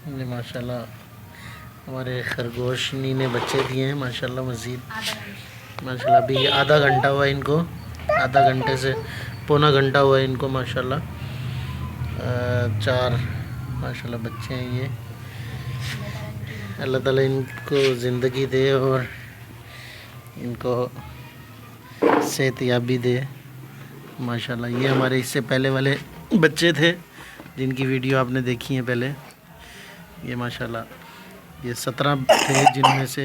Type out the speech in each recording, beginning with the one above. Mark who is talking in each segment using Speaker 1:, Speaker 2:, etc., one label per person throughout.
Speaker 1: ये माशाल्लाह हमारे खरगोशनी ने बच्चे दिए हैं माशाल्लाह मज़ीद। माशाल्लाह अभी आधा घंटा हुआ इनको, आधा घंटे से पौना घंटा हुआ है इनको माशाल्लाह। 4 माशाल्लाह बच्चे हैं ये। अल्लाह ताला इनको ज़िंदगी दे और इनको सेहतयाबी दे माशाल्लाह। ये हमारे इससे पहले वाले बच्चे थे जिनकी वीडियो आपने देखी है पहले। ये माशाल्लाह ये 17 थे जिनमें से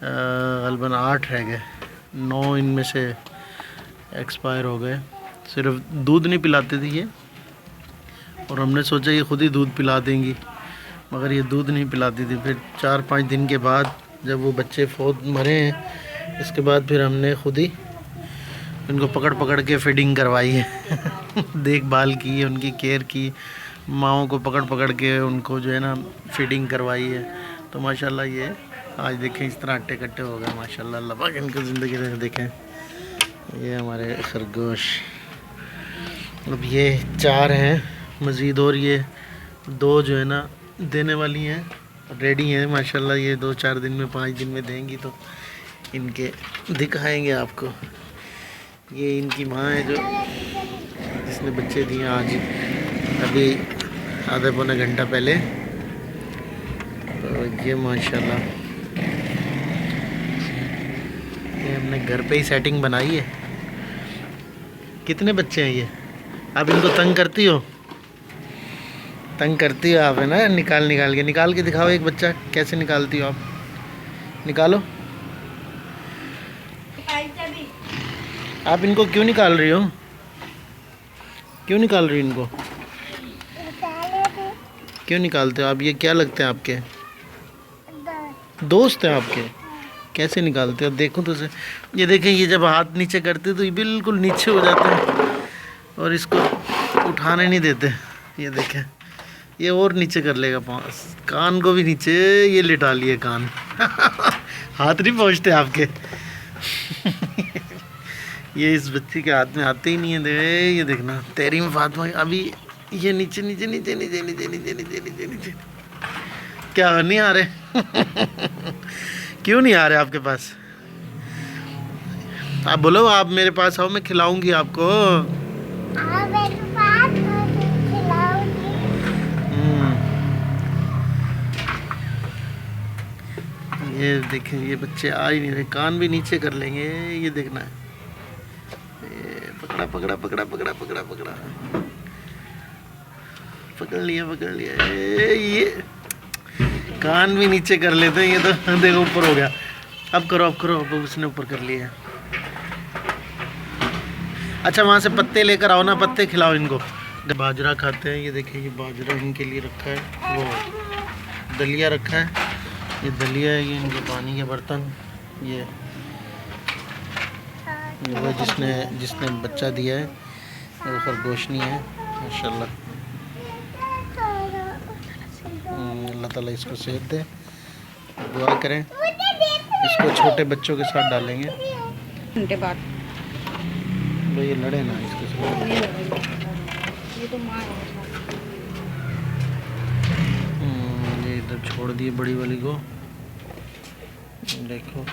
Speaker 1: ग़लबन 8 रह गए, 9 इनमें से एक्सपायर हो गए। सिर्फ दूध नहीं पिलाते थे ये, और हमने सोचा ये ख़ुद ही दूध पिला देंगी, मगर ये दूध नहीं पिलाती थी। फिर 4-5 दिन के बाद जब वो बच्चे फौत मरे हैं, इसके बाद फिर हमने ख़ुद ही इनको पकड़ पकड़ के फीडिंग करवाई है देखभाल की है, उनकी केयर की, माओं को पकड़ पकड़ के उनको जो है ना फीडिंग करवाई है। तो माशाल्लाह ये आज देखें इस तरह अट्टे कट्टे हो गए माशाल्लाह। अल्लाह पाक इनको ज़िंदगी में देखें। ये हमारे खरगोश, अब ये 4 हैं मज़ीद, और ये 2 जो है ना देने वाली हैं, रेडी हैं माशाल्लाह। ये 2-4 दिन में 5 दिन में देंगी तो इनके दिखाएंगे आपको। ये इनकी माँ है जो जिसने बच्चे दिए आज अभी आधा पौना घंटा पहले। तो ये माशाल्लाह ये हमने घर पे ही सेटिंग बनाई है। कितने बच्चे हैं ये? आप इनको तंग करती हो? तंग करती हो आप, है ना? निकाल के दिखाओ एक बच्चा, कैसे निकालती हो आप? निकालो। आप इनको क्यों निकाल रही हो? क्यों निकाल रही हो इनको? क्यों निकालते हो आप? ये क्या लगते हैं आपके? दोस्त हैं आपके? कैसे निकालते हो? देखो तो से, ये देखें, ये जब हाथ नीचे करते तो ये बिल्कुल नीचे हो जाते हैं और इसको उठाने नहीं देते। ये देखें, ये और नीचे कर लेगा पास, कान को भी नीचे ये लिटा लिए कान हाथ नहीं पहुँचते आपके ये इस बच्ची के हाथ में आते ही नहीं है। दे ये देखना, तेरी में फातिमा अभी ये नीचे नीचे नीचे नीचे नीचे नीचे नीचे नीचे नीचे। क्या नहीं आ रहे क्यों नहीं आ रहे आपके पास? आप बोलो, आप मेरे पास आओ, मैं खिलाऊंगी आपको। ये देखें, ये बच्चे आ ही नहीं रहे, कान भी नीचे कर लेंगे। ये देखना है, पकड़ा पकड़ा पकड़ा पकड़ा पकड़ा पकड़ा पकड़ लिया। ये कान भी नीचे कर लेते हैं ये तो। देखो ऊपर हो गया। अब करो अब उसने ऊपर कर लिया। अच्छा वहाँ से पत्ते लेकर आओ ना, पत्ते खिलाओ इनको। बाजरा खाते हैं, ये देखिए ये बाजरा इनके लिए रखा है, वो दलिया रखा है, ये दलिया है, ये इनके पानी के बर्तन। ये वो जिसने बच्चा दिया है वो खरगोशनी है माशाल्लाह। अल्लाह ताला इसको सेहत दे, दुआ करें। इसको छोटे बच्चों के साथ डालेंगे
Speaker 2: घंटे बाद।
Speaker 1: भाई ये लड़े ना इसके साथ।
Speaker 2: ये तो माँ
Speaker 1: ये इधर छोड़ दिए बड़ी वाली को, देखो।